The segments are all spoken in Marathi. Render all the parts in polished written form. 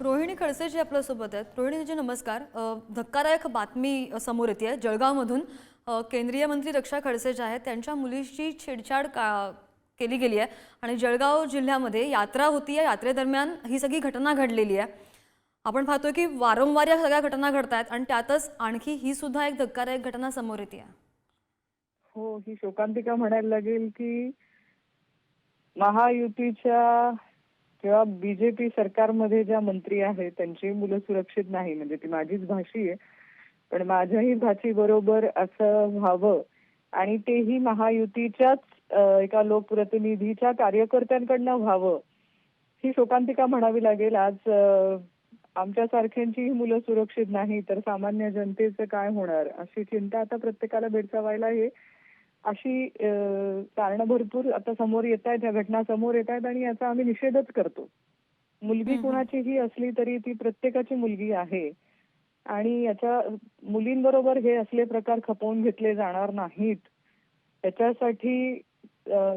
रोहिणी खडसे जी आपल्यासोबत आहेत. रोहिणीजी नमस्कार. धक्कादायक बातमी समोर येते जळगावमधून. केंद्रीय मंत्री रक्षा खडसे जे आहेत त्यांच्या मुलीची छेडछाड केली गेली आहे आणि जळगाव जिल्ह्यामध्ये यात्रा होती. या यात्रेदरम्यान ही सगळी घटना घडलेली आहे. आपण पाहतोय की वारंवार या सगळ्या घटना घडतायत आणि त्यातच आणखी ही सुद्धा एक धक्कादायक घटना समोर येते. हो, ही शोकांतिका म्हणायला लागेल की महायुतीच्या किंवा बीजेपी सरकारमध्ये ज्या मंत्री आहेत त्यांची मुलं सुरक्षित नाही. म्हणजे ती माझीच भाची आहे, पण माझ्याही भाची बरोबर असं व्हावं आणि तेही महायुतीच्याच एका लोकप्रतिनिधीच्या कार्यकर्त्यांकडनं व्हावं, ही शोकांतिका म्हणावी लागेल. आज आमच्यासारख्यांचीही मुलं सुरक्षित नाही तर सामान्य जनतेचं काय होणार, अशी चिंता आता प्रत्येकाला भेडसावायला आहे. अशी कारणं भरपूर आता समोर येत आहेत, या घटना समोर येत आहेत आणि याचा आम्ही निषेधच करतो. मुलगी कुणाचीही असली तरी ती प्रत्येकाची मुलगी आहे आणि याच्या मुलींबरोबर हे असले प्रकार खपवून घेतले जाणार नाहीत. त्याच्यासाठी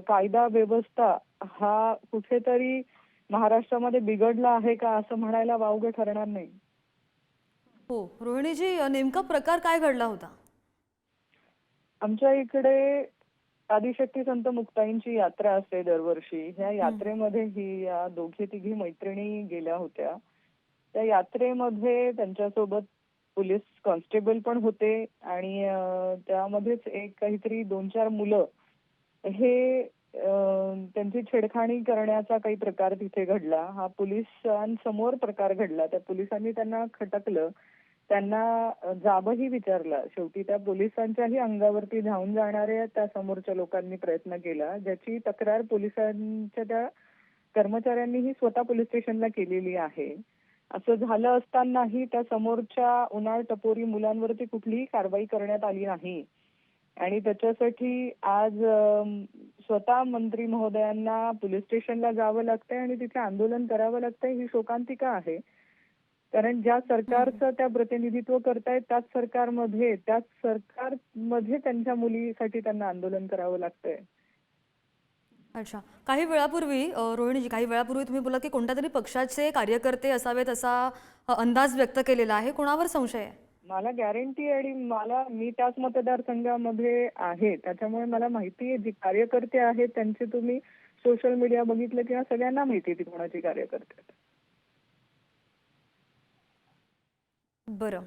कायदा व्यवस्था हा कुठेतरी महाराष्ट्रामध्ये बिघडला आहे का असं म्हणायला वावगं ठरणार नाही. हो, रोहिणीजी नेमका प्रकार काय घडला होता? आमच्या इकडे आदिशक्ती संत मुक्ताईंची यात्रा असते दरवर्षी. ह्या यात्रेमध्ये ही या दोघी तिघी मैत्रिणी गेल्या होत्या. त्या यात्रेमध्ये त्यांच्यासोबत पोलीस कॉन्स्टेबल पण होते आणि त्यामध्येच एक काहीतरी 2-4 मुलं हे त्यांची छेडखाणी करण्याचा काही प्रकार तिथे घडला. हा पोलिसांसमोर प्रकार घडला. त्या पोलिसांनी त्यांना खटकलं. त्यांना जाबही विचारला. शेवटी त्या पोलिसांच्याही अंगावरती धावून जाणाऱ्या त्या समोरच्या लोकांनी प्रयत्न केला, ज्याची तक्रार पोलिसांच्या त्या कर्मचाऱ्यांनीही स्वतः पोलीस स्टेशनला केलेली आहे. असं झालं असतानाही त्या समोरच्या उन्हाळ टपोरी मुलांवरती कुठलीही कारवाई करण्यात आली नाही आणि त्याच्यासाठी आज स्वतः मंत्री महोदयांना पोलीस स्टेशनला जावं लागतंय आणि तिथे आंदोलन करावं लागतंय. ही शोकांतिका आहे. कारण ज्या सरकारचं त्या प्रतिनिधित्व करतायत त्याच सरकारमध्ये त्यांच्या मुलीसाठी त्यांना आंदोलन करावं लागतंय. अच्छा, काही वेळापूर्वी रोहिणीजी काही वेळापूर्वी तुम्ही बोला की कोणत्या तरी पक्षाचे कार्यकर्ते असावेत असा अंदाज व्यक्त केलेला आहे. कोणावर संशय आहे? मला गॅरंटी आणि मी त्याच मतदारसंघामध्ये आहे, त्याच्यामुळे मला माहिती आहे. जी कार्यकर्ते आहेत त्यांचे तुम्ही सोशल मीडिया बघितलं किंवा सगळ्यांना माहिती आहे ती कोणाची कार्यकर्ते आहेत. बरं.